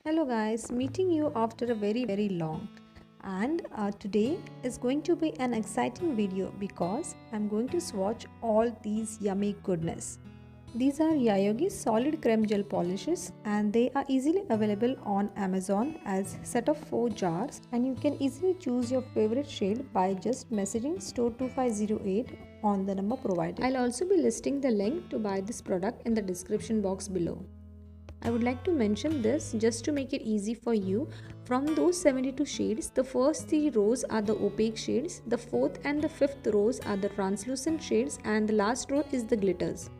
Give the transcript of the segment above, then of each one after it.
Hello guys, meeting you after a very long and today is going to be an exciting video because I'm going to swatch all these yummy goodness. These are Yayoge Solid Creme Gel Polishes and they are easily available on Amazon as set of 4 jars, and you can easily choose your favorite shade by just messaging store2508 on the number provided. I'll also be listing the link to buy this product in the description box below. I would like to mention this just to make it easy for you. From those 72 shades, the first 3 rows are the opaque shades, the 4th and the 5th rows are the translucent shades, and the last row is the glitters.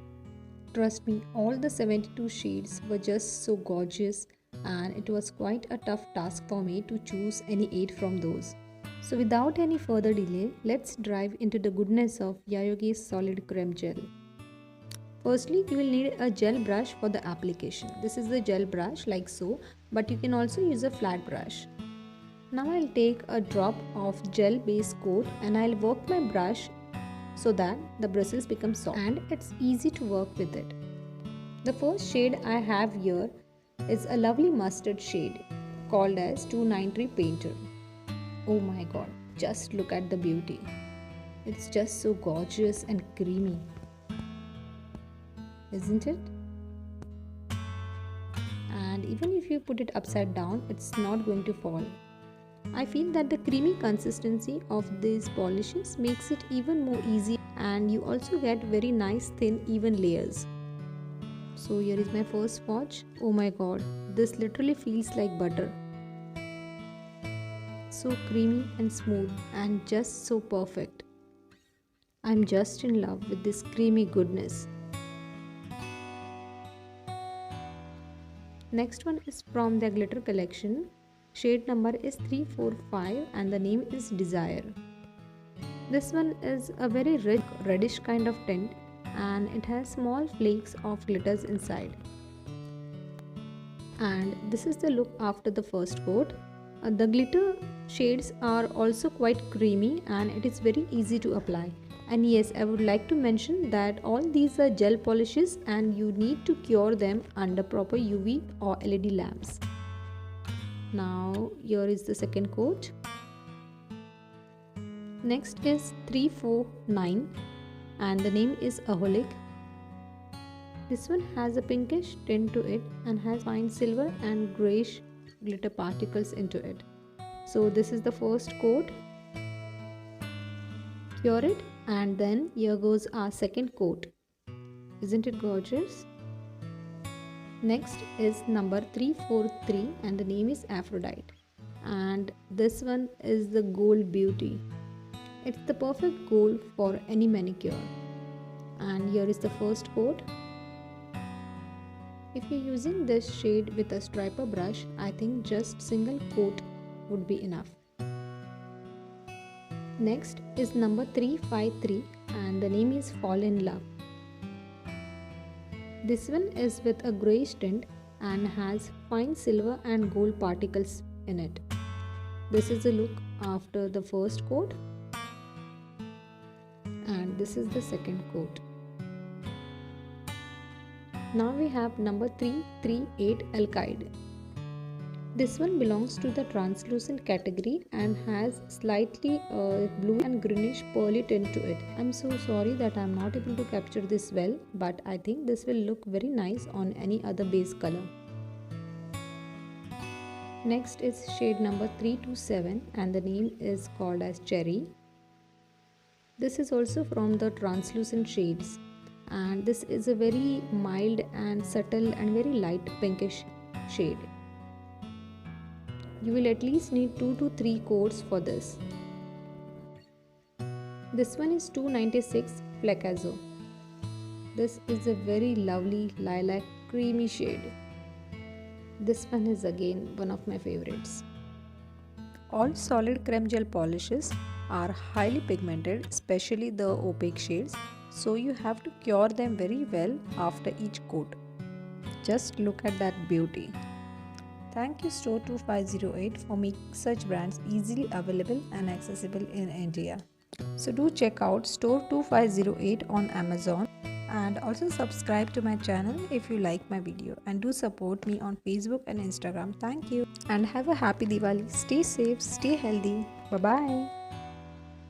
Trust me, all the 72 shades were just so gorgeous, and it was quite a tough task for me to choose any 8 from those. So without any further delay, let's dive into the goodness of Yayoge Solid Creme Gel. Firstly, you will need a gel brush for the application. This is the gel brush like so, but you can also use a flat brush. Now I'll take a drop of gel base coat and I'll work my brush so that the bristles become soft and it's easy to work with it. The first shade I have here is a lovely mustard shade called as 293 Painter. Oh my god, just look at the beauty. It's just so gorgeous and creamy, isn't it? And even if you put it upside down, it's not going to fall. I feel that the creamy consistency of these polishes makes it even more easy, and you also get very nice thin even layers. So here is my first swatch. Oh my god, this literally feels like butter. So creamy and smooth and just so perfect. I'm just in love with this creamy goodness. Next one is from their glitter collection. Shade number is 345 and the name is Desire. This one is a very rich reddish kind of tint and it has small flakes of glitters inside. And this is the look after the first coat. The glitter shades are also quite creamy and it is very easy to apply. And yes, I would like to mention that all these are gel polishes and you need to cure them under proper UV or LED lamps. Now here is the second coat. Next is 349 and the name is Aholic. This one has a pinkish tint to it and has fine silver and grayish glitter particles into it. So this is the first coat. Cure it, and then here goes our second coat. Isn't it gorgeous? Next is number 343 and the name is Aphrodite, and this one is the gold beauty. It's the perfect gold for any manicure. And here is the first coat. If you're using this shade with a striper brush, I think just single coat would be enough. Next is number 353 and the name is Fall in Love. This one is with a greyish tint and has fine silver and gold particles in it. This is the look after the first coat and this is the second coat. Now we have number 338 Alkyd. This one belongs to the translucent category and has slightly blue and greenish pearly tint to it. I'm so sorry that I'm not able to capture this well, but I think this will look very nice on any other base color. Next is shade number 327 and the name is called as Cherry. This is also from the translucent shades and this is a very mild and subtle and very light pinkish shade. You will at least need 2 to 3 coats for this. This one is 296 Flecazo. This is a very lovely lilac creamy shade. This one is again one of my favorites. All solid creme gel polishes are highly pigmented, especially the opaque shades, so you have to cure them very well after each coat. Just look at that beauty. Thank you Store2508 for making such brands easily available and accessible in India. So do check out Store2508 on Amazon and also subscribe to my channel if you like my video, and do support me on Facebook and Instagram. Thank you and have a happy Diwali. Stay safe, stay healthy. Bye bye.